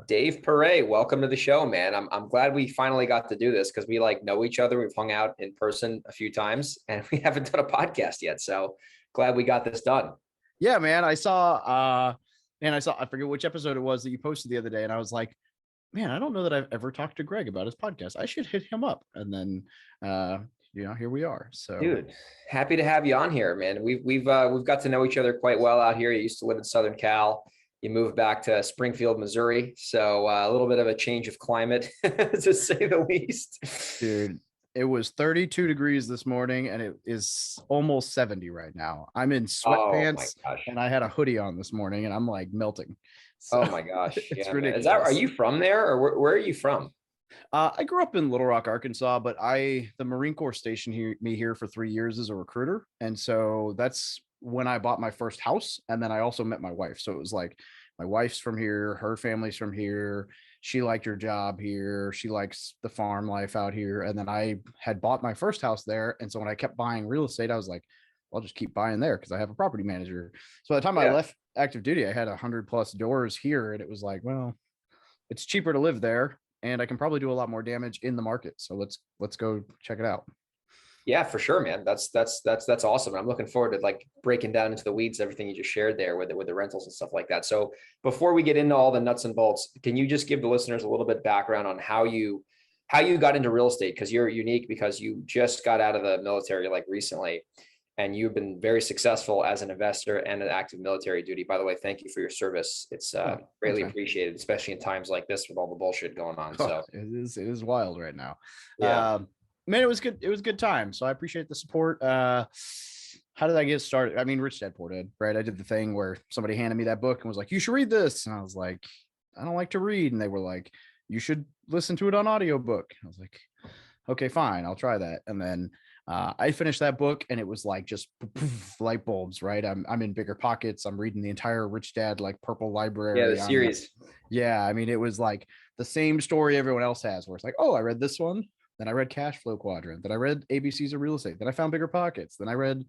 Dave Pere, welcome to the show, man. I'm glad we finally got to do this because we know each other. We've hung out in person a few times and we haven't done a podcast yet. So glad we got this done. Yeah, man. I forget which episode it was that you posted the other day, and I was like, man, I don't know that I've ever talked to Greg about his podcast. I should hit him up. And then here we are. So dude, happy to have you on here, man. We've got to know each other quite well out here. You used to live in Southern Cal. You moved back to Springfield, Missouri. So a little bit of a change of climate, to say the least. Dude, it was 32 degrees this morning, and it is almost 70 right now. I'm in sweatpants, and I had a hoodie on this morning, and I'm like melting. So, oh my gosh. It's yeah, ridiculous. Are you from there, or where are you from? I grew up in Little Rock, Arkansas, but the Marine Corps stationed me here for 3 years as a recruiter. And so that's when I bought my first house. And then I also met my wife. So it was like, my wife's from here, her family's from here. She liked her job here. She likes the farm life out here. And then I had bought my first house there. And so when I kept buying real estate, I was like, I'll just keep buying there because I have a property manager. So by the time I left active duty, I had 100+ doors here. And it was like, well, it's cheaper to live there, and I can probably do a lot more damage in the market. So let's go check it out. Yeah, for sure, man. That's awesome. I'm looking forward to breaking down into the weeds, everything you just shared there with the rentals and stuff like that. So before we get into all the nuts and bolts, can you just give the listeners a little bit background on how you got into real estate? Because you're unique because you just got out of the military recently. And you've been very successful as an investor and an active military duty. By the way, thank you for your service. It's greatly appreciated, especially in times like this with all the bullshit going on. So it is wild right now. Yeah. Man, it was good. It was a good time. So I appreciate the support. How did I get started? I mean, Rich Dad Poor Dad, right? I did the thing where somebody handed me that book and was like, you should read this. And I was like, I don't like to read. And they were like, you should listen to it on audiobook. I was like, okay, fine, I'll try that. And then I finished that book, and it was like just light bulbs, right? I'm in bigger pockets. I'm reading the entire Rich Dad purple library. Yeah, the series. I mean, it was like the same story everyone else has, where it's like, oh, I read this one, then I read Cash Flow Quadrant, then I read ABCs of Real Estate, then I found Bigger Pockets, then I read,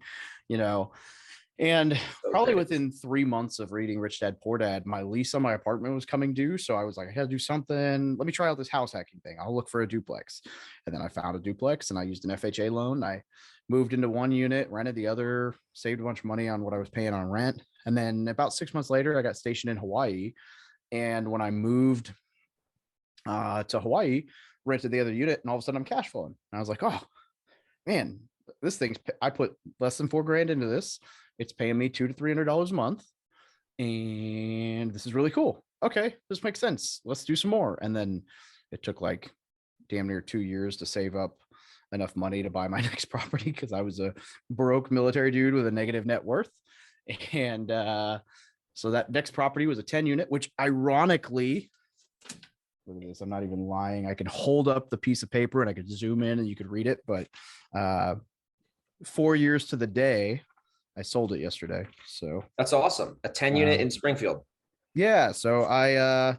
and probably within 3 months of reading Rich Dad Poor Dad, my lease on my apartment was coming due. So I was like, I had to do something. Let me try out this house hacking thing. I'll look for a duplex. And then I found a duplex, and I used an FHA loan. I moved into one unit, rented the other, saved a bunch of money on what I was paying on rent. And then about 6 months later, I got stationed in Hawaii. And when I moved to Hawaii, rented the other unit, and all of a sudden I'm cash flowing. And I was like, oh man, I put less than $4,000 into this. It's paying me $200 to $300 a month, and this is really cool. Okay, this makes sense. Let's do some more. And then it took damn near 2 years to save up enough money to buy my next property, because I was a broke military dude with a negative net worth. And so that next property was a 10 unit, which ironically, look at this, I'm not even lying. I can hold up the piece of paper and I could zoom in and you could read it. But 4 years to the day, I sold it yesterday. So that's awesome. A 10 unit in Springfield. Yeah. So I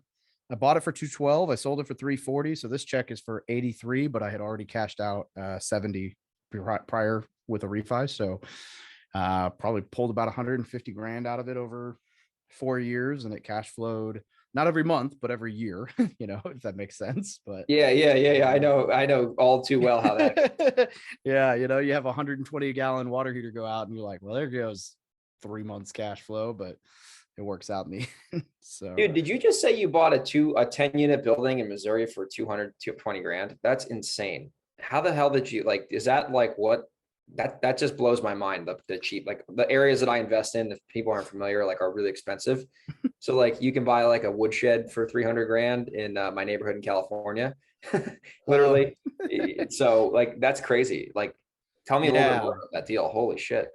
bought it for $212. I sold it for $340. So this check is for $83, but I had already cashed out $70 prior with a refi. So probably pulled about $150,000 out of it over 4 years, and it cash flowed not every month, but every year, if that makes sense. But yeah. I know all too well how that. Yeah. You have a 120-gallon water heater go out, and you're like, well, there goes 3 months cash flow, but it works out in the end. So, dude, did you just say you bought a 10-unit building in Missouri for $220,000? That's insane. How the hell did you is that what? That just blows my mind. The cheap, the areas that I invest in, if people aren't familiar, are really expensive. So you can buy a woodshed for $300,000 in my neighborhood in California, literally. So that's crazy. Tell me a little bit more about that deal. Holy shit.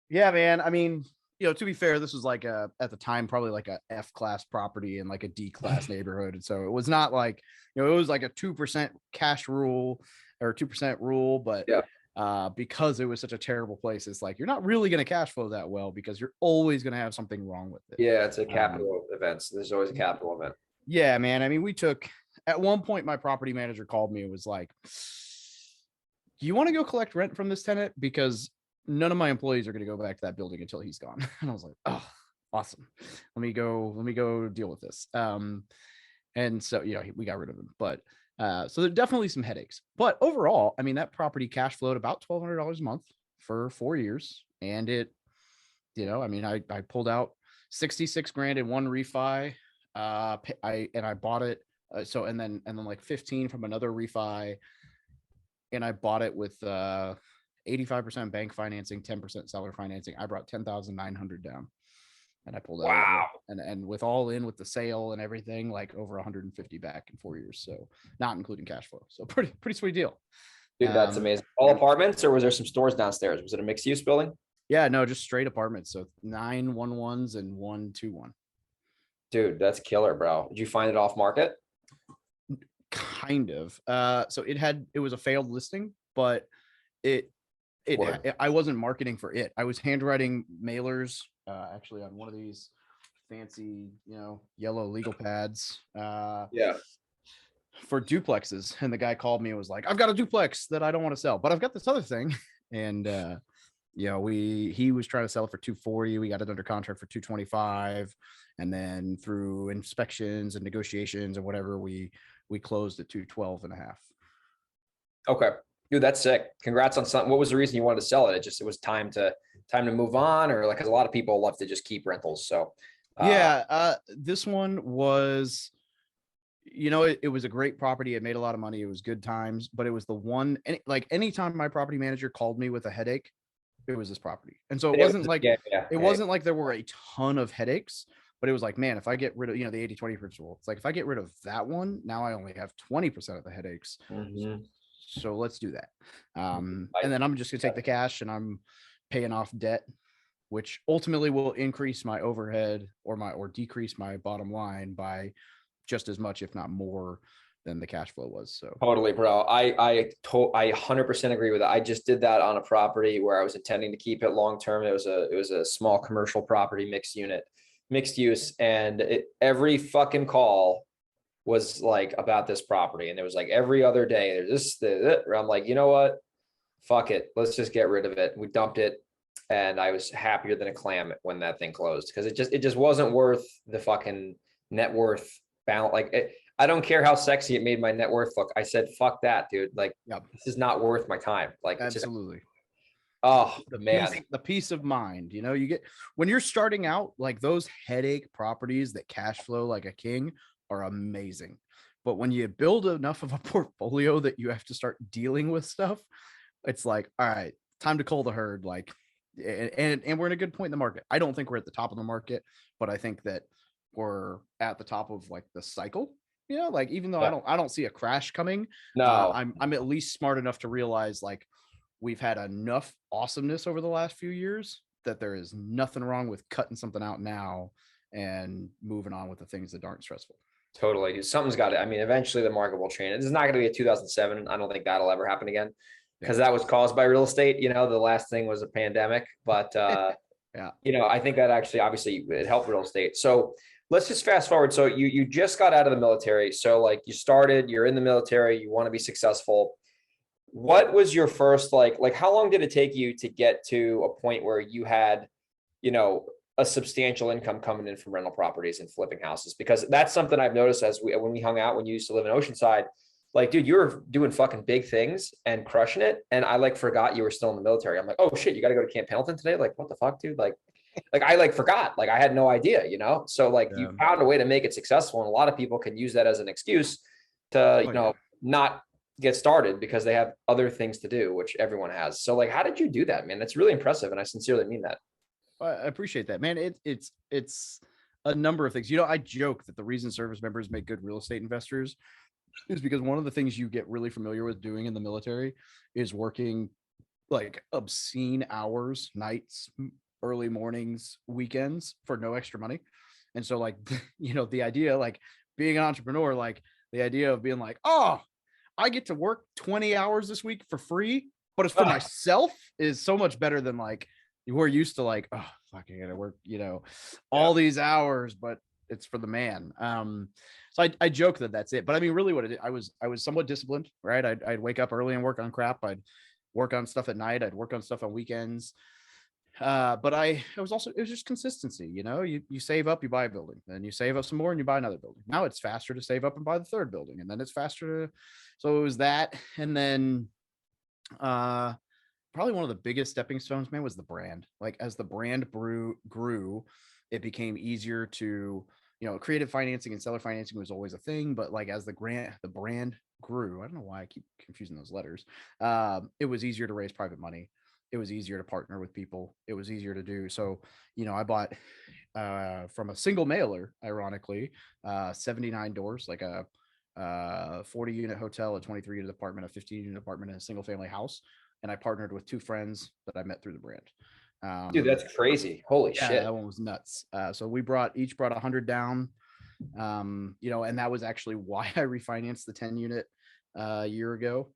Yeah, man. I mean, to be fair, this was at the time, probably a F-class property in a D-class neighborhood. And so it was not it was a 2% cash rule or 2% rule, but yeah. Because it was such a terrible place, it's you're not really going to cash flow that well, because you're always going to have something wrong with it. Yeah, it's a capital event. There's always a capital event. Yeah, man. I mean, at one point, my property manager called me and was like, do you want to go collect rent from this tenant? Because none of my employees are going to go back to that building until he's gone. And I was like, oh, awesome. Let me go deal with this. And so, we got rid of him, but so there are definitely some headaches, but overall, I mean, that property cash flowed about $1,200 a month for 4 years. And it, I mean, I pulled out 66 grand in one refi. I bought it. And then like 15 from another refi. And I bought it with 85% bank financing, 10% seller financing. I brought 10,900 down, and I pulled out. Wow. And with all in with the sale and everything, like over 150 back in 4 years. So not including cash flow. So pretty sweet deal. Dude, that's amazing. All apartments, or was there some stores downstairs? Was it a mixed use building? Yeah, no, just straight apartments. So 9 1-1s and 1 2-1. Dude, that's killer, bro. Did you find it off market? Kind of. So it was a failed listing, but I wasn't marketing for it. I was handwriting mailers, actually on one of these fancy, yellow legal pads. Yeah. For duplexes. And the guy called me and was like, I've got a duplex that I don't want to sell, but I've got this other thing. And he was trying to sell it for 240. We got it under contract for 225. And then through inspections and negotiations and whatever, we closed at 212.5. Okay. Dude, that's sick. Congrats on something. What was the reason you wanted to sell it? It was time to move on, or like, cause a lot of people love to just keep rentals. So this one was, it was a great property. It made a lot of money. It was good times, but it was the one, like anytime my property manager called me with a headache, it was this property. And so it wasn't like, wasn't like there were a ton of headaches, but it was like, man, if I get rid of, the 80-20 principle, it's like, if I get rid of that one, now I only have 20% of the headaches. Mm-hmm. So let's do that. And then I'm just gonna take the cash and I'm paying off debt, which ultimately will increase my overhead or decrease my bottom line by just as much, if not more, than the cash flow was. So totally, bro. I 100% agree with that. I just did that on a property where I was intending to keep it long term. It was a small commercial property, mixed use, and every fucking call was like about this property, and it was like every other day there's where I'm like, you know what, fuck it, let's just get rid of it. We dumped it, and I was happier than a clam when that thing closed, because it just wasn't worth the fucking net worth balance. Like I don't care how sexy it made my net worth look. I said, fuck that, dude. Like, This is not worth my time. Like, absolutely. The peace of mind, you get when you're starting out, like those headache properties that cash flow like a king are amazing. But when you build enough of a portfolio that you have to start dealing with stuff, it's like, all right, time to cull the herd. Like, and we're in a good point in the market. I don't think we're at the top of the market, but I think that we're at the top of like the cycle. Like, even though I don't see a crash coming, no, I'm at least smart enough to realize like we've had enough awesomeness over the last few years that there is nothing wrong with cutting something out now and moving on with the things that aren't stressful. Totally. Something's got it. I mean, eventually the market will change. This is not going to be a 2007. I don't think that'll ever happen again, because that was caused by real estate. The last thing was a pandemic, but I think that actually, obviously, it helped real estate. So let's just fast forward. So you just got out of the military. So like you're in the military, you want to be successful. What was your first, like how long did it take you to get to a point where you had, a substantial income coming in from rental properties and flipping houses? Because that's something I've noticed when we hung out, when you used to live in Oceanside, like, dude, you were doing fucking big things and crushing it. And I forgot you were still in the military. I'm like, oh shit, you got to go to Camp Pendleton today? Like, what the fuck, dude? Like I forgot, like I had no idea, So you found a way to make it successful. And a lot of people can use that as an excuse to, not get started because they have other things to do, which everyone has. So like, how did you do that, man? That's really impressive. And I sincerely mean that. I appreciate that, man. It's a number of things. I joke that the reason service members make good real estate investors is because one of the things you get really familiar with doing in the military is working like obscene hours, nights, early mornings, weekends for no extra money. And so like, the idea, like being an entrepreneur, like the idea of being like, oh, I get to work 20 hours this week for free, but it's for myself, is so much better than like, we're used to like, oh, fuck, I gotta work, all these hours, but it's for the man. So I joke that that's it, but I mean, really what it is, I was somewhat disciplined, right? I'd wake up early and work on crap. I'd work on stuff at night. I'd work on stuff on weekends. But it was just consistency. You save up, you buy a building, then you save up some more and you buy another building. Now it's faster to save up and buy the third building, and then it's faster to, so it was that. And then probably one of the biggest stepping stones, man, was the brand. Like, as the brand grew, it became easier to, creative financing and seller financing was always a thing, but like as the brand grew, I don't know why I keep confusing those letters. It was easier to raise private money. It was easier to partner with people. It was easier to do. So, I bought from a single mailer, ironically, 79 doors, like a 40 unit hotel, a 23 unit apartment, a 15 unit apartment, and a single family house. And I partnered with two friends that I met through the brand. Dude, that's crazy. Holy yeah, shit. that one was nuts. So we each brought 100 down, and that was actually why I refinanced the 10 unit a year ago.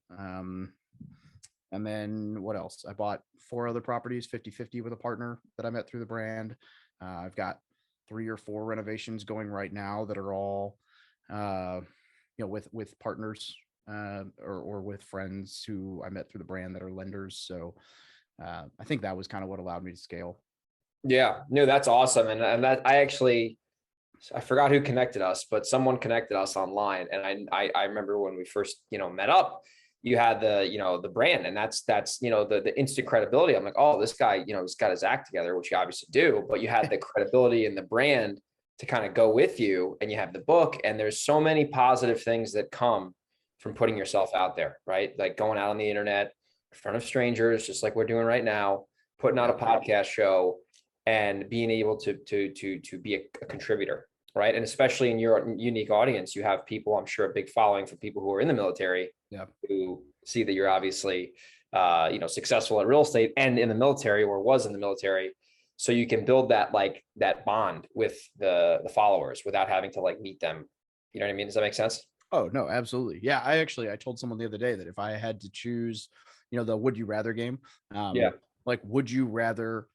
And then what else? I bought 4 other properties, 50-50 with a partner that I met through the brand. I've got 3 or 4 renovations going right now that are all, with partners or with friends who I met through the brand that are lenders. So I think that was kind of what allowed me to scale. Yeah, no, that's awesome. And that I forgot who connected us, but someone connected us online. And I remember when we first, met up, you had the brand, and that's, the instant credibility. I'm like, oh, this guy, he's got his act together, which you obviously do, but you had the credibility and the brand to kind of go with you, and you have the book, and there's so many positive things that come from putting yourself out there, right? Like going out on the internet in front of strangers, just like we're doing right now, putting out a podcast show, and being able to be a contributor, right? And especially in your unique audience, you have people, I'm sure, a big following for people who are in the military, who see that you're obviously, successful at real estate and in the military, or was in the military. So you can build that bond with the followers without having to meet them. You know what I mean? Does that make sense? Oh, no, absolutely. Yeah. I told someone the other day that if I had to choose, the would you rather game, like, would you rather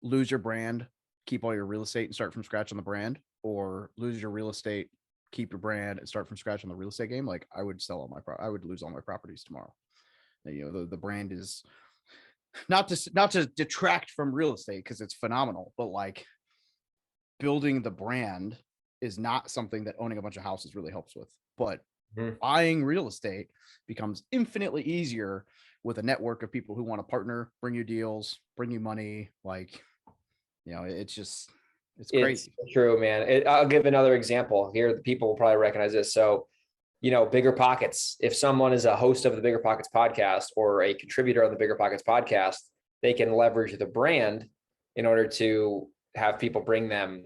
lose your brand, keep all your real estate and start from scratch on the brand, or lose your real estate, keep your brand and start from scratch on the real estate game? Like, I would I would lose all my properties tomorrow. The brand is not to detract from real estate, because it's phenomenal, but like, building the brand is not something that owning a bunch of houses really helps with. But buying real estate becomes infinitely easier with a network of people who want to partner, bring you deals, bring you money. Like, it's crazy. It's true, man. I'll give another example here. The people will probably recognize this. So, Bigger Pockets. If someone is a host of the Bigger Pockets podcast or a contributor on the Bigger Pockets podcast, they can leverage the brand in order to have people bring them,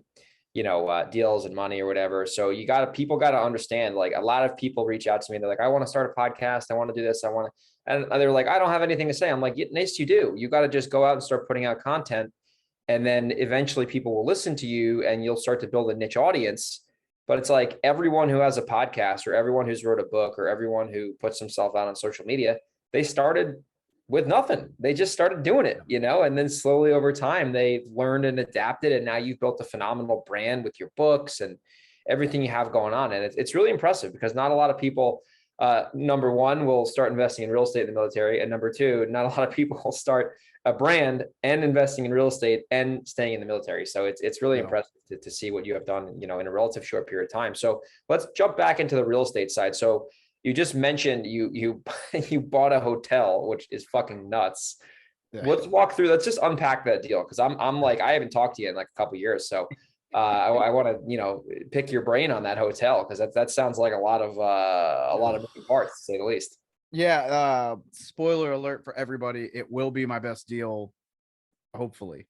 deals and money or whatever. So people got to understand, like, a lot of people reach out to me. They're like, I want to start a podcast. I want to do this. And they're like, I don't have anything to say. I'm like, yes, you do. You got to just go out and start putting out content. And then eventually people will listen to you and you'll start to build a niche audience. But it's like, everyone who has a podcast, or everyone who's wrote a book, or everyone who puts themselves out on social media, they started with nothing. They just started doing it, and then slowly over time, they've learned and adapted. And now you've built a phenomenal brand with your books and everything you have going on. And it's really impressive, because not a lot of people, number one, will start investing in real estate in the military. And number two, not a lot of people will start a brand and investing in real estate and staying in the military. So it's really impressive to see what you have done, in a relative short period of time. So let's jump back into the real estate side. So you just mentioned you bought a hotel, which is fucking nuts. Yeah. Let's just unpack that deal. Cause I'm like, I haven't talked to you in like a couple of years. So I want to, pick your brain on that hotel. Cause that sounds like a lot of moving parts, to say the least. Yeah. Spoiler alert for everybody. It will be my best deal. Hopefully.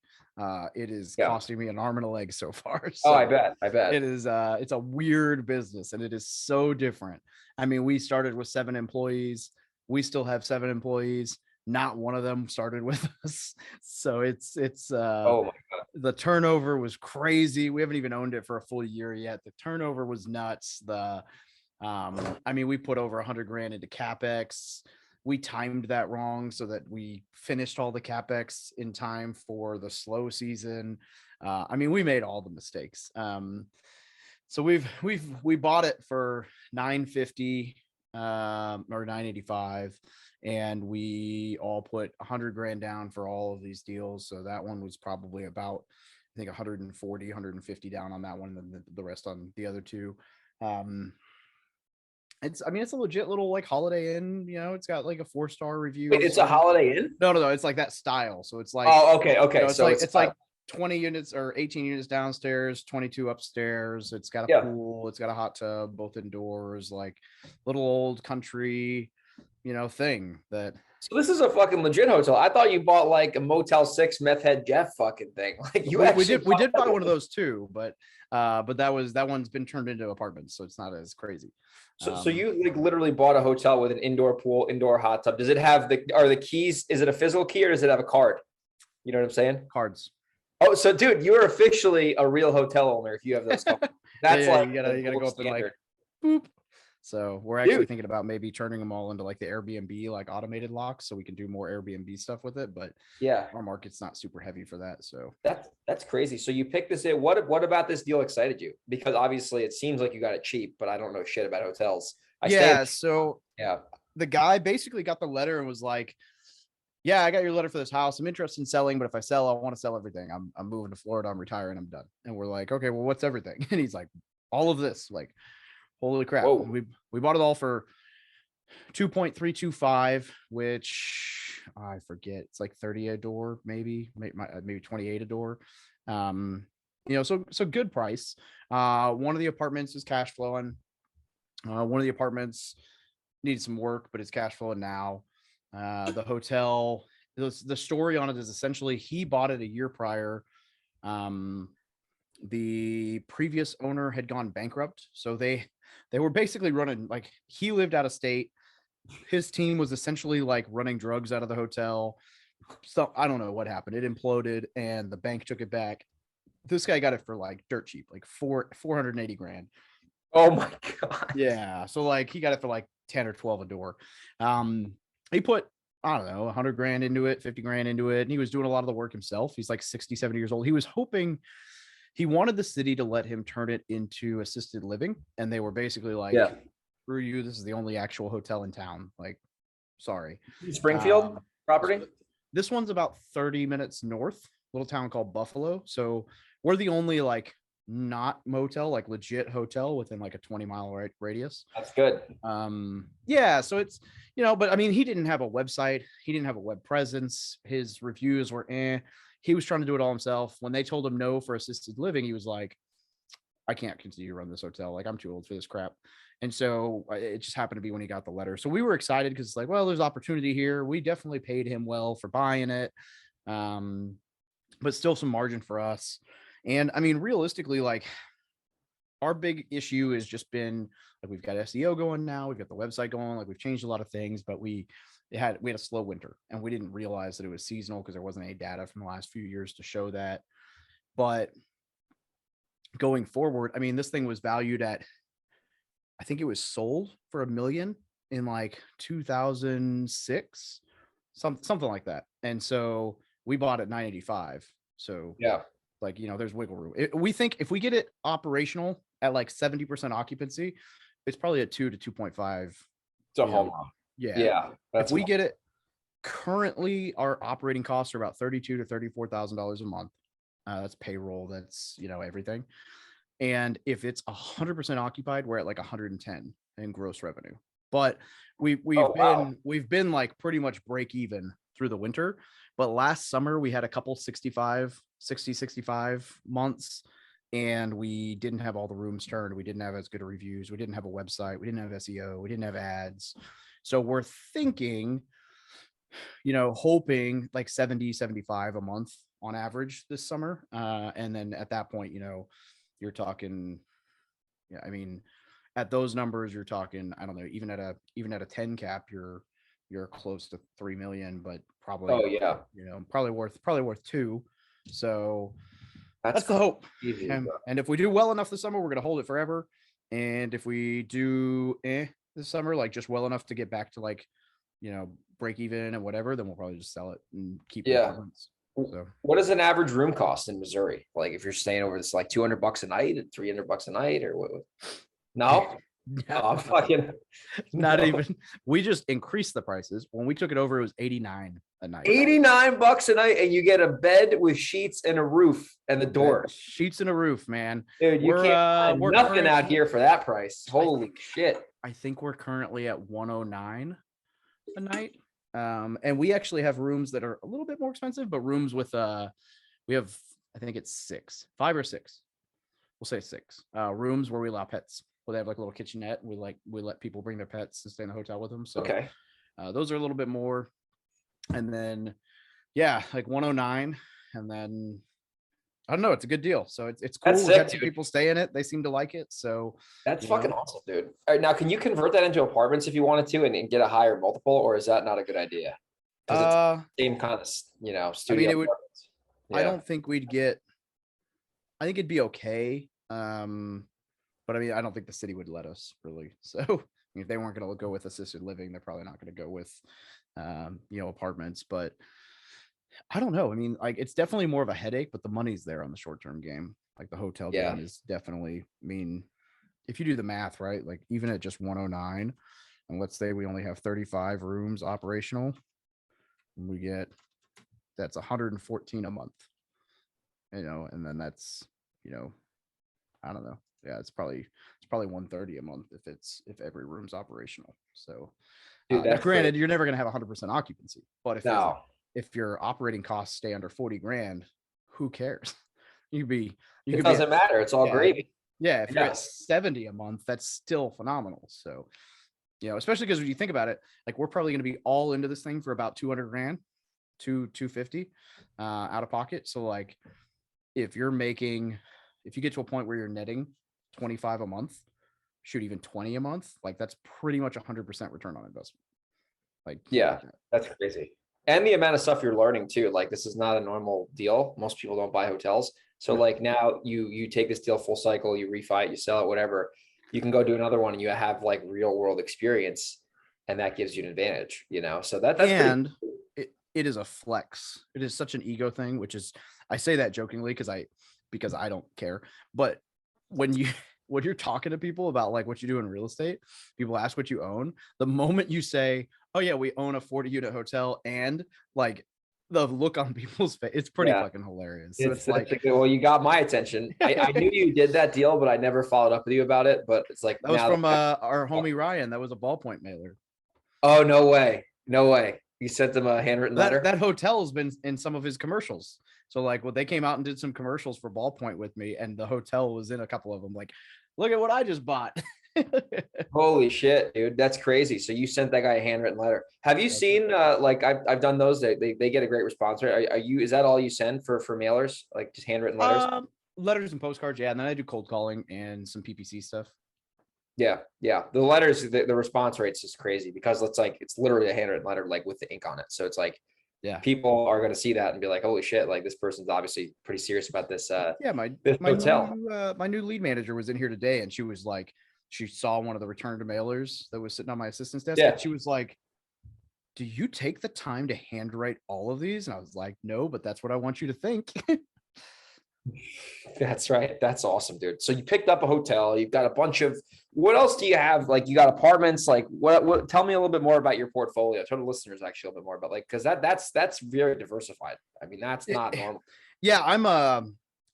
It is costing me an arm and a leg so far. So I bet. It is, it's a weird business, and it is so different. I mean, we started with 7 employees. We still have 7 employees. Not one of them started with us. So it's oh my God. The turnover was crazy. We haven't even owned it for a full year yet. The turnover was nuts. We put over $100,000 into CapEx. We timed that wrong so that we finished all the CapEx in time for the slow season. We made all the mistakes. So we bought it for $950. or 985, and we all put 100 grand down for all of these deals. So that one was probably about, I think, 140, 150 down on that one, and then the rest on the other two. It's a legit little like Holiday Inn, it's got like a 4-star review. Wait, it's a Holiday Inn? No, it's like that style. So it's like, oh, okay. So it's like 20 units or 18 units downstairs, 22 upstairs. It's got a pool, it's got a hot tub, both indoors, like little old country, thing that. So this is a fucking legit hotel. I thought you bought like a Motel 6 meth head Jeff fucking thing. Like we did buy one of those too, but that one's been turned into apartments, so it's not as crazy. So you like literally bought a hotel with an indoor pool, indoor hot tub. Does it have the keys? Is it a physical key or does it have a card? You know what I'm saying? Cards. Oh, so dude, you're officially a real hotel owner if you have those. That's like you gotta go up and like boop. So we're actually thinking about maybe turning them all into like the Airbnb, like automated locks, so we can do more Airbnb stuff with it. But yeah, our market's not super heavy for that. So that's crazy. So you picked this in. What about this deal excited you? Because obviously it seems like you got it cheap, but I don't know shit about hotels. So the guy basically got the letter and was like, yeah, I got your letter for this house. I'm interested in selling, but if I sell, I want to sell everything. I'm moving to Florida. I'm retiring. I'm done. And we're like, okay, well, what's everything? And he's like, all of this. Like, holy crap. We bought it all for 2.325, which I forget. It's like 30 a door, maybe 28 a door. So good price. One of the apartments is cash flowing. One of the apartments needs some work, but it's cash flowing now. The hotel, the story on it is essentially he bought it a year prior. The previous owner had gone bankrupt, so they were basically running, like, he lived out of state. His team was essentially like running drugs out of the hotel. So I don't know what happened. It imploded and the bank took it back. This guy got it for like dirt cheap, like 480 grand. Oh my God. Yeah. So like he got it for like 10 or 12 a door. He put, I don't know, 100 grand into it, 50 grand into it. And he was doing a lot of the work himself. He's like 60, 70 years old. He was hoping, he wanted the city to let him turn it into assisted living. And they were basically like, screw you, this is the only actual hotel in town. Like, sorry. Springfield property? So this one's about 30 minutes north, little town called Buffalo. So we're the only like not motel, like legit hotel within like a 20-mile radius. That's good. Yeah, so it's, but I mean, he didn't have a website, he didn't have a web presence, his reviews were he was trying to do it all himself. When they told him no for assisted living, he was like, I can't continue to run this hotel, like I'm too old for this crap. And so it just happened to be when he got the letter. So we were excited because it's like, well, there's opportunity here. We definitely paid him well for buying it, but still some margin for us. And I mean, realistically, like, our big issue has just been like, we've got SEO going now, we've got the website going, like we've changed a lot of things, but we had a slow winter and we didn't realize that it was seasonal because there wasn't any data from the last few years to show that. But going forward, I mean, this thing was valued at, I think it was sold for $1 million in like 2006, something like that. And so we bought at 985. So yeah, like, there's wiggle room. We think if we get it operational at like 70% occupancy, it's probably at 2 to 2.5. It's a home run. Yeah. If we get it, currently our operating costs are about $32,000 to $34,000 a month. That's payroll. That's, everything. And if it's 100% occupied, we're at like 110 in gross revenue. But we've been like pretty much break even through the winter. But last summer we had a couple 65 months and we didn't have all the rooms turned. We didn't have as good of reviews. We didn't have a website. We didn't have SEO. We didn't have ads. So we're thinking, hoping like 70, 75 a month on average this summer. And then at that point, you're talking, I mean, at those numbers, you're talking, I don't know, even at a 10 cap, you're close to 3 million, but probably, probably worth 2. So that's the hope. Easy, and if we do well enough this summer, we're going to hold it forever. And if we do this summer, like just well enough to get back to like, break even and whatever, then we'll probably just sell it and keep it. So what does an average room cost in Missouri? Like if you're staying over, this like $200 a night, $300 a night, or what? No, Oh, fucking Not no. even. We just increased the prices. When we took it over, it was 89 a night. $89 a night, and you get a bed with sheets and a roof and the door. Sheets and a roof, man. Dude, you can't find We're nothing out here for that price. Holy shit. I think we're currently at 109 a night. And we actually have rooms that are a little bit more expensive, but rooms with we have, I think it's 5 or 6. We'll say 6 rooms where we allow pets. Where they have like a little kitchenette. We let people bring their pets and stay in the hotel with them. So Okay. those are a little bit more. And then like 109. And then I don't know, it's a good deal. So it's cool. That's We got sick, some people stay in it. They seem to like it. So that's fucking awesome, dude. All right, now can you convert that into apartments if you wanted to and get a higher multiple, or is that not a good idea? Because it's the same kind of, studio. it would. Yeah. I don't think we'd get. I think it'd be okay. But I mean, I don't think the city would let us really. So if they weren't going to go with assisted living, they're probably not going to go with, apartments. But I don't know. I mean, like it's definitely more of a headache, but the money's there on the short-term game. Like the hotel game is definitely. I mean, if you do the math, right? Like even at just 109, and let's say we only have 35 rooms operational, we get that's 114 a month. And then that's I don't know. Yeah, it's probably 130 a month if every room's operational. So, Dude, granted, great. You're never gonna have 100% occupancy, but if your operating costs stay under 40 grand, who cares? It doesn't matter. It's all gravy. Yeah, if you're at 70 a month, that's still phenomenal. So, especially because when you think about it, like we're probably gonna be all into this thing for about 200 grand, 250 out of pocket. So like if you get to a point where you're netting 25 a month, shoot, even 20 a month, like that's pretty much 100% return on investment. Like, yeah, that's crazy. And the amount of stuff you're learning too. Like this is not a normal deal. Most people don't buy hotels. So like now you take this deal full cycle, you refi it, you sell it, whatever. You can go do another one and you have like real world experience, and that gives you an advantage, So that's and it is a flex. It is such an ego thing, which is, I say that jokingly because I don't care. But when you're talking to people about like what you do in real estate, people ask what you own. The moment you say, "Oh yeah, we own a 40-unit hotel," and like the look on people's face, it's pretty fucking hilarious. So it's like, well, you got my attention. I knew you did that deal, but I never followed up with you about it. But it's like that was from our homie Ryan. That was a ballpoint mailer. Oh, no way. You sent them a handwritten letter? That hotel has been in some of his commercials. So like, they came out and did some commercials for Ballpoint with me, and the hotel was in a couple of them. Like, look at what I just bought. Holy shit, dude. That's crazy. So you sent that guy a handwritten letter. Have you seen like I've done those? They get a great response, right? Is that all you send for mailers? Like just handwritten letters? Letters and postcards, yeah. And then I do cold calling and some PPC stuff. Yeah. The letters, the response rates is crazy because it's literally a handwritten letter, like with the ink on it. So it's like, people are going to see that and be like, holy shit, like this person's obviously pretty serious about this. This hotel. My new lead manager was in here today, and she was like, she saw one of the return to mailers that was sitting on my assistant's desk. And she was like, "Do you take the time to handwrite all of these?" And I was like, "No, but that's what I want you to think." That's right. That's awesome, dude. So you picked up a hotel. You've got a bunch of, what else do you have? Like you got apartments, like what, tell me a little bit more about your portfolio. Tell the listeners actually a little bit more about cause that's very diversified. I mean, that's not normal. Yeah.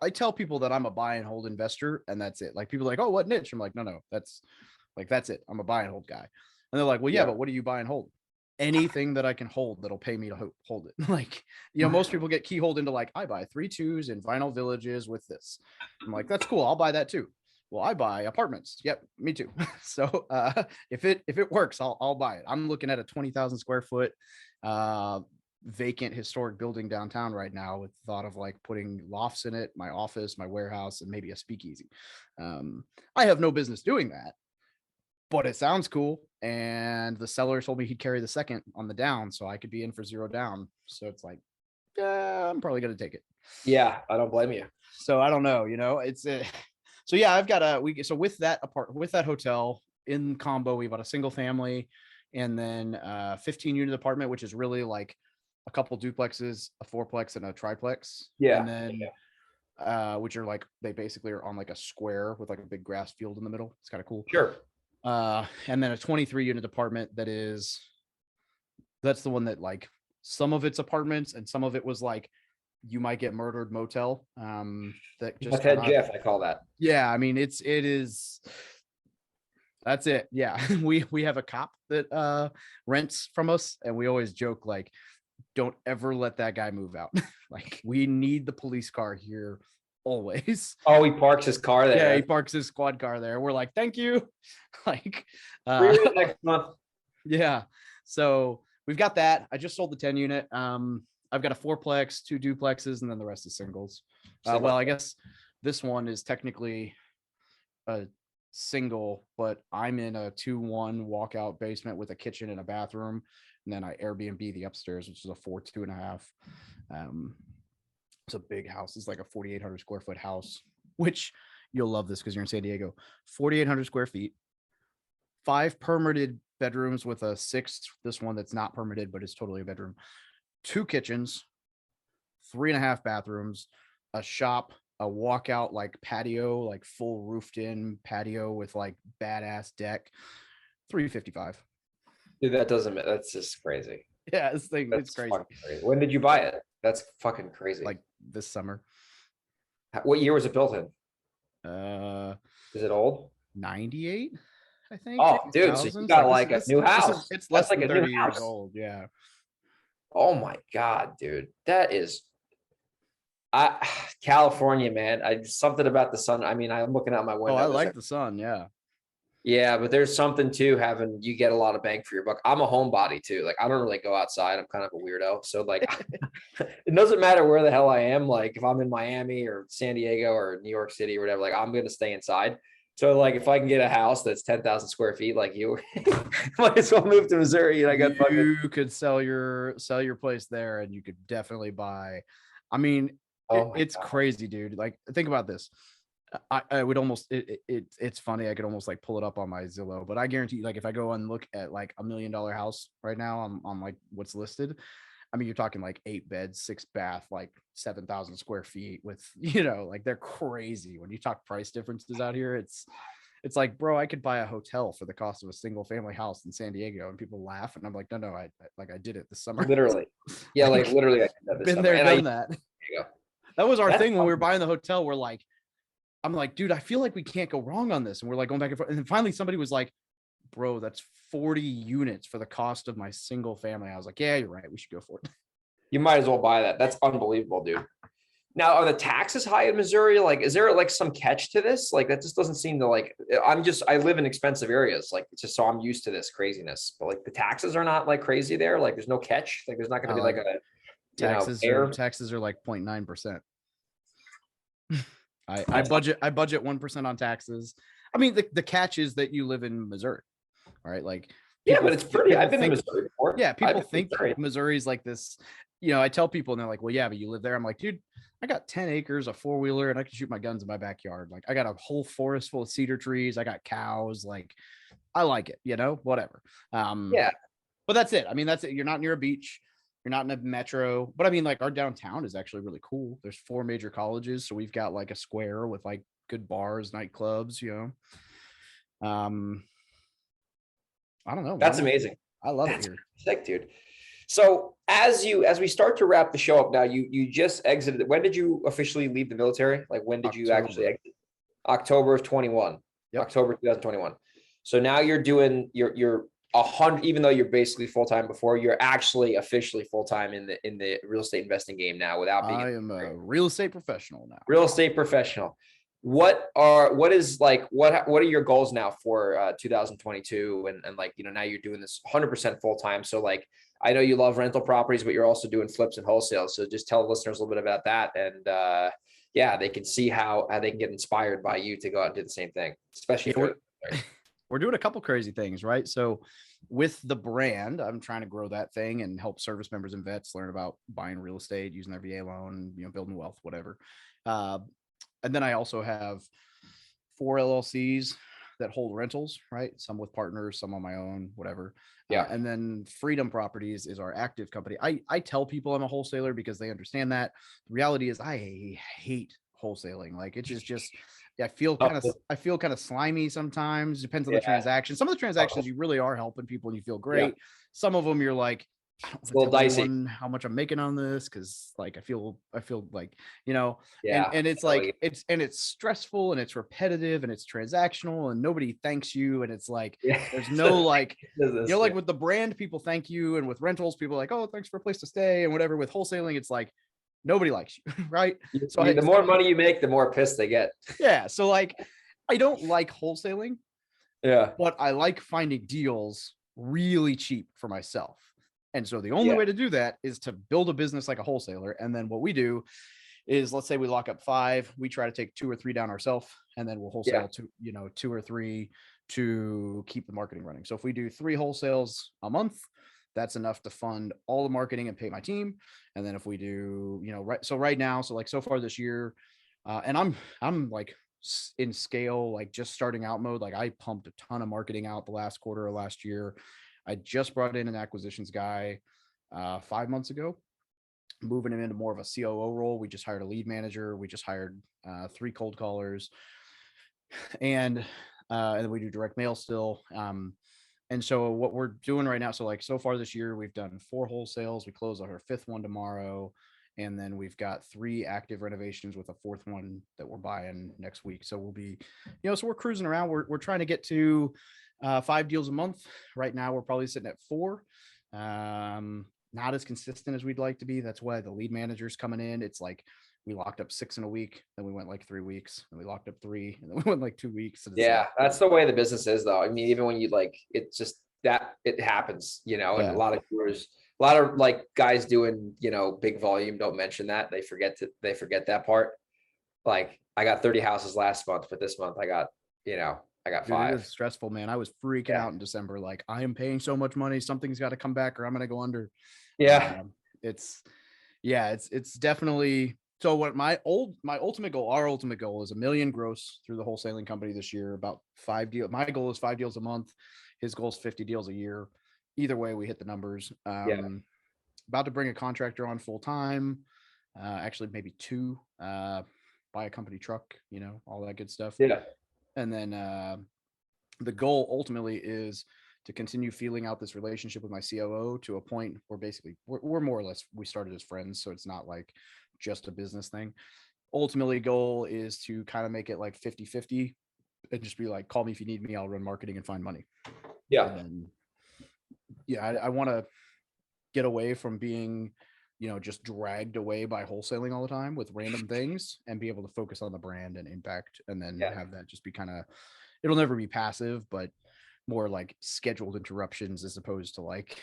I tell people that I'm a buy and hold investor, and that's it. Like people are like, "Oh, what niche?" I'm like, no, that's it. I'm a buy and hold guy. And they're like, "Well, yeah, but what do you buy and hold?" Anything that I can hold that'll pay me to hold it. Like, most people get keyholed into like, I buy 3 2s in Vinyl Villages with this. I'm like, that's cool. I'll buy that too. Well, I buy apartments. Yep, me too. So if it works, I'll buy it. I'm looking at a 20,000 square foot vacant historic building downtown right now with the thought of like putting lofts in it, my office, my warehouse, and maybe a speakeasy. I have no business doing that, but it sounds cool. And the seller told me he'd carry the second on the down, so I could be in for 0 down. So it's like, I'm probably going to take it. Yeah, I don't blame you. So I don't know, it's so yeah, I've got so with that hotel in combo, we bought a single family and then 15-unit apartment, which is really like a couple duplexes, a fourplex and a triplex. Yeah. And then which are like, they basically are on like a square with like a big grass field in the middle. It's kind of cool. Sure. And then a 23 unit apartment that's the one that like some of it's apartments and some of it was like you might get murdered motel. That just Head Jeff, I call that. yeah, I mean it is that's it. Yeah. We have a cop that rents from us, and we always joke like, don't ever let that guy move out. Like we need the police car here always. Oh, he parks his car there. Yeah, he parks his squad car there. We're like, thank you. Like next month. Yeah. So we've got that. I just sold the 10 unit. I've got a 4-plex, 2 duplexes, and then the rest is singles. Well, I guess this one is technically a single, but I'm in a 2-1 walkout basement with a kitchen and a bathroom. And then I Airbnb the upstairs, which is a 4 2.5. It's a big house. It's like a 4,800 square foot house, which you'll love this because you're in San Diego. 4,800 square feet, 5 permitted bedrooms with a 6th, this one that's not permitted, but it's totally a bedroom, 2 kitchens, 3.5 bathrooms, a shop, a walkout like patio, like full roofed in patio with like badass deck. 355. Dude, that's just crazy. Yeah, it's crazy. When did you buy it? That's fucking crazy. Like this summer. What year was it built in? Is it old? 98, I think. Oh, dude, so you got like a new house. It's less than 30 years old. Yeah. Oh my God, dude. That is California, man. Something about the sun. I mean, I'm looking out my window. Oh, I like the sun. Yeah. Yeah, but there's something too you get a lot of bang for your buck. I'm a homebody too. Like I don't really go outside. I'm kind of a weirdo. So like it doesn't matter where the hell I am. Like if I'm in Miami or San Diego or New York City or whatever, like I'm gonna stay inside. So like if I can get a house that's 10,000 square feet, like you might as well move to Missouri. And I got you could sell your place there, and you could definitely buy. I mean, it's crazy, dude. Like think about this. I would almost it's funny. I could almost like pull it up on my Zillow, but I guarantee you, like if I go and look at like $1 million house right now on like what's listed, I mean you're talking like 8 beds, 6 bath, like 7,000 square feet with like they're crazy. When you talk price differences out here, it's like, bro, I could buy a hotel for the cost of a single family house in San Diego, and people laugh, and I'm like, no, I did it this summer. Literally, yeah, like literally, I did that this been summer. there, done that. There you go. That was our thing when we were buying the hotel. We're like, I'm like, dude, I feel like we can't go wrong on this. And we're like going back and forth. And then finally somebody was like, bro, that's 40 units for the cost of my single family. I was like, yeah, you're right. We should go for it. You might as well buy that. That's unbelievable, dude. Now, are the taxes high in Missouri? Like, is there like some catch to this? Like, that just doesn't seem to like, I live in expensive areas. Like, it's just, so I'm used to this craziness, but like the taxes are not like crazy there. Like there's no catch. Like there's not going to be like a taxes are like 0.9%. I budget 1% on taxes. I mean, the catch is that you live in Missouri, all right? Like, yeah, but it's pretty. I've been in Missouri before. Yeah, people think Missouri's like this. I tell people, and they're like, "Well, yeah, but you live there." I'm like, dude, I got 10 acres, a 4-wheeler, and I can shoot my guns in my backyard. Like, I got a whole forest full of cedar trees. I got cows. Like, I like it. Whatever. Yeah, but that's it. I mean, that's it. You're not near a beach. You're not in a metro, but I mean, like our downtown is actually really cool. There's 4 major colleges, so we've got like a square with like good bars, nightclubs. I don't know. That's amazing. I love it here. Sick, dude. So as we start to wrap the show up now, you just exited. When did you officially leave the military? Like when did you actually exit? October of 21. Yep. October 2021. So now you're doing you're 100, even though you're basically full-time before, you're actually officially full-time in the real estate investing game now without being. I am a real estate professional now. Real estate professional. What are your goals now for 2022? And like, now you're doing this 100% full-time. So like, I know you love rental properties, but you're also doing flips and wholesale. So just tell the listeners a little bit about that. And they can see how they can get inspired by you to go out and do the same thing, especially we're doing a couple crazy things, right? So with the brand, I'm trying to grow that thing and help service members and vets learn about buying real estate, using their VA loan, building wealth, whatever. And then I also have 4 LLCs that hold rentals, right? Some with partners, some on my own, whatever. Yeah. And then Freedom Properties is our active company. I tell people I'm a wholesaler because they understand that. The reality is I hate wholesaling. Like it's just I feel Oh, kind of slimy sometimes. Depends on the yeah. transaction. Some of the transactions you really are helping people and you feel Yeah. great. Some of them you're like, I don't It's want a to little tell dicey. anyone how much I'm making on this because like I feel like, you know, Yeah. and it's Totally. like it's stressful and it's repetitive and it's transactional and nobody thanks you. And it's like Yeah. there's no like, you Business. know, Yeah. like with the brand, people thank you, and with rentals, people are like, oh, thanks for a place to stay and whatever. With wholesaling, it's like nobody likes you, right? So The more money you make, the more pissed they get. yeah, so like I don't like wholesaling, Yeah. but I like finding deals really cheap for myself. And so the only Yeah. way to do that is to build a business like a wholesaler. And then what we do is, let's say we lock up 5, we try to take 2 or 3 down ourselves, and then we'll Yeah. wholesale 2 or 3 to keep the marketing running. So if we do 3 wholesales a month, that's enough to fund all the marketing and pay my team. And then if we do, right now, so like so far this year, and I'm like in scale, like just starting out mode. Like I pumped a ton of marketing out the last quarter of last year. I just brought in an acquisitions guy 5 months ago, moving him into more of a COO role. We just hired a lead manager. We just hired 3 cold callers, and then we do direct mail still. And so what we're doing right now, so like so far this year, we've done 4 wholesales. We close our 5th one tomorrow. And then we've got 3 active renovations with a 4th one that we're buying next week. So we'll be, so we're cruising around. We're trying to get to 5 deals a month. Right now, we're probably sitting at 4. Not as consistent as we'd like to be. That's why the lead manager's coming in. It's like we locked up 6 in a week, then we went like 3 weeks, and we locked up 3, and then we went like 2 weeks. And it's Yeah. like, That's the way the business is, though. I mean, even when you like, it's just that it happens, and yeah, a lot of viewers, a lot of like guys doing, big volume don't mention that. They forget that part. Like I got 30 houses last month, but this month I got dude, it 5. is stressful, man. I was freaking Yeah. out in December. Like, I am paying so much money. Something's got to come back or I'm going to go under. Yeah. It's yeah, it's definitely. So what our ultimate goal is 1 million gross through the wholesaling company this year, about 5 deals. My goal is 5 deals a month. His goal is 50 deals a year. Either way, we hit the numbers. Yeah. About to bring a contractor on full time. Actually maybe 2, buy a company truck, all that good stuff. Yeah. And then the goal ultimately is to continue feeling out this relationship with my COO to a point where basically we're more or less, we started as friends. So it's not like just a business thing. Ultimately, goal is to kind of make it like 50-50 and just be like, call me if you need me, I'll run marketing and find money. Yeah. And then, I want to get away from being, just dragged away by wholesaling all the time with random things and be able to focus on the brand and impact, and then have that just be kind of, it'll never be passive, but more like scheduled interruptions as opposed to like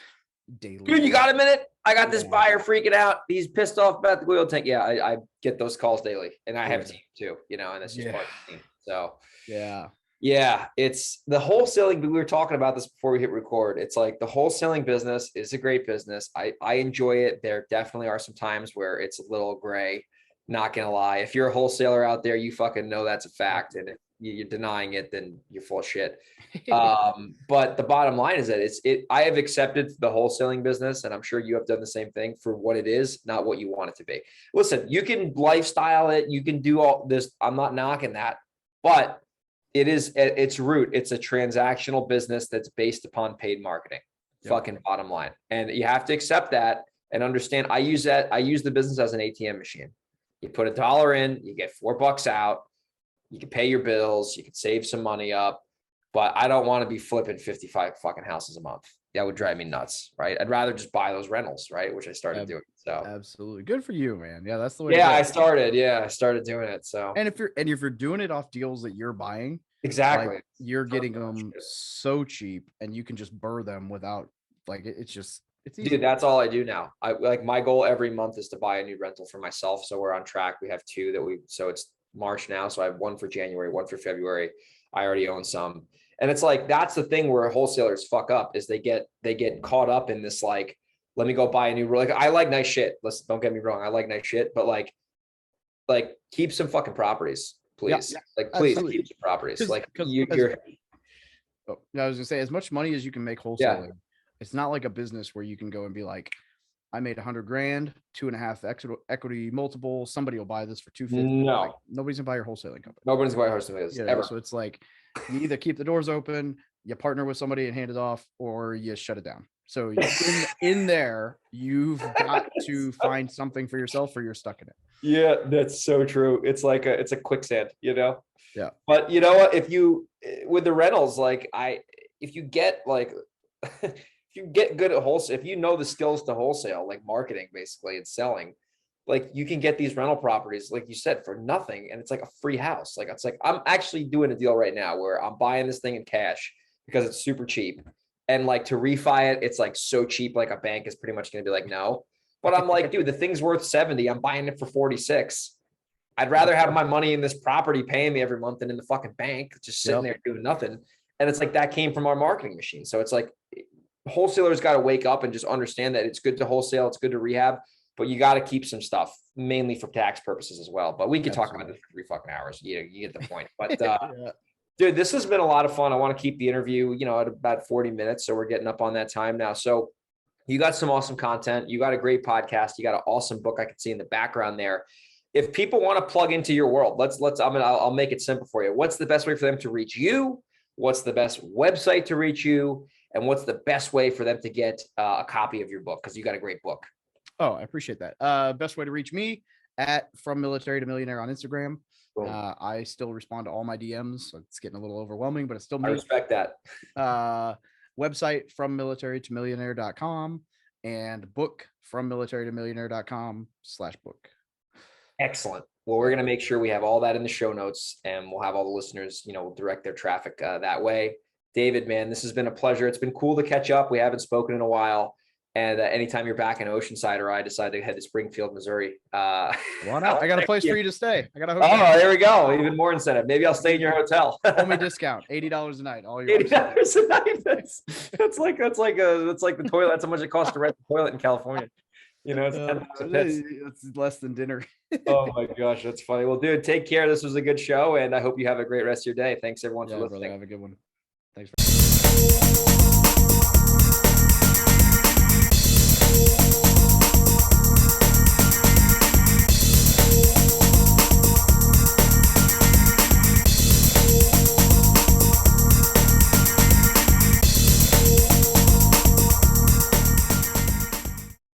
daily. Dude, you got a minute? I got this buyer freaking out. He's pissed off about the oil tank. Yeah, I get those calls daily, and I have a team too, and that's just part of the team. So yeah, it's the wholesaling. We were talking about this before we hit record. It's like the wholesaling business is a great business. I enjoy it. There definitely are some times where it's a little gray. Not gonna lie. If you're a wholesaler out there, you fucking know that's a fact. And if you're denying it, then you're full of shit. But the bottom line is that I have accepted the wholesaling business, and I'm sure you have done the same thing, for what it is, not what you want it to be. Listen, you can lifestyle it. You can do all this. I'm not knocking that, but it is at its root. It's a transactional business that's based upon paid marketing. Yep. Fucking bottom line. And you have to accept that and understand. I use the business as an ATM machine. You put $1 in, you get $4 out. You can pay your bills. You can save some money up, but I don't want to be flipping 55 fucking houses a month. That would drive me nuts, right? I'd rather just buy those rentals, right? Which I started doing. So absolutely good for you, man. Yeah, that's the way. Yeah, I started doing it. So and if you're doing it off deals that you're buying, exactly, like, you're getting them so cheap, and you can just burr them without it's easy. Dude, that's all I do now. I like, my goal every month is to buy a new rental for myself. So we're on track. We have 2 so it's March now. So I have 1 for January, 1 for February. I already own some. And it's like, that's the thing where wholesalers fuck up, is they get caught up in this, like, let me go buy a new, like, I like nice shit. Listen, don't get me wrong. I like nice shit, but like keep some fucking properties, please. Yeah, like, please keep some properties. Like I was gonna say, as much money as you can make wholesaling, it's not like a business where you can go and be like, I made 100 grand, 2.5 equity multiple. Somebody will buy this for 250. No, like, nobody's gonna buy your wholesaling company. nobody's going to wholesaling this ever. So it's like you either keep the doors open, you partner with somebody and hand it off, or you shut it down. So in there, you've got to find something for yourself, or you're stuck in it. Yeah, that's so true. It's like it's a quicksand, you know? Yeah. But you know what? If you, with the rentals, like if you get like, if you get good at wholesale, if you know the skills to wholesale, like marketing basically and selling, like you can get these rental properties, like you said, for nothing. And it's like a free house. Like, it's like, I'm actually doing a deal right now where I'm buying this thing in cash because it's super cheap. And like to refi it, it's like so cheap. Like a bank is pretty much going to be like, no, but I'm like, dude, the thing's worth 70. I'm buying it for 46. I'd rather have my money in this property paying me every month than in the fucking bank, just sitting there doing nothing. And it's like, that came from our marketing machine. So it's like wholesalers got to wake up and just understand that it's good to wholesale. It's good to rehab, but you got to keep some stuff mainly for tax purposes as well. But we could talk about this for 3 fucking hours. You get the point. But dude, this has been a lot of fun. I want to keep the interview, at about 40 minutes. So we're getting up on that time now. So you got some awesome content. You got a great podcast. You got an awesome book I can see in the background there. If people want to plug into your world, I'll make it simple for you. What's the best way for them to reach you? What's the best website to reach you? And what's the best way for them to get a copy of your book? Because you got a great book. Oh, I appreciate that. Best way to reach me at From Military to Millionaire on Instagram. I still respond to all my DMs. So it's getting a little overwhelming, but it's still me. I respect that. Website FromMilitaryToMillionaire.com and book FromMilitaryToMillionaire.com/book. Excellent. Well, we're going to make sure we have all that in the show notes, and we'll have all the listeners, we'll direct their traffic that way. David, man, this has been a pleasure. It's been cool to catch up. We haven't spoken in a while. And anytime you're back in Oceanside or I decide to head to Springfield, Missouri. Why not? I got a place for you to stay. I got a hotel. Oh, there we go. Even more incentive. Maybe I'll stay in your hotel. Only discount, $80 a night. All your $80 a night. That's like the toilet. That's how much it costs to rent the toilet in California. It's less than dinner. Oh my gosh, that's funny. Well, dude, take care. This was a good show, and I hope you have a great rest of your day. Thanks everyone for listening. Brother, have a good one. Thanks.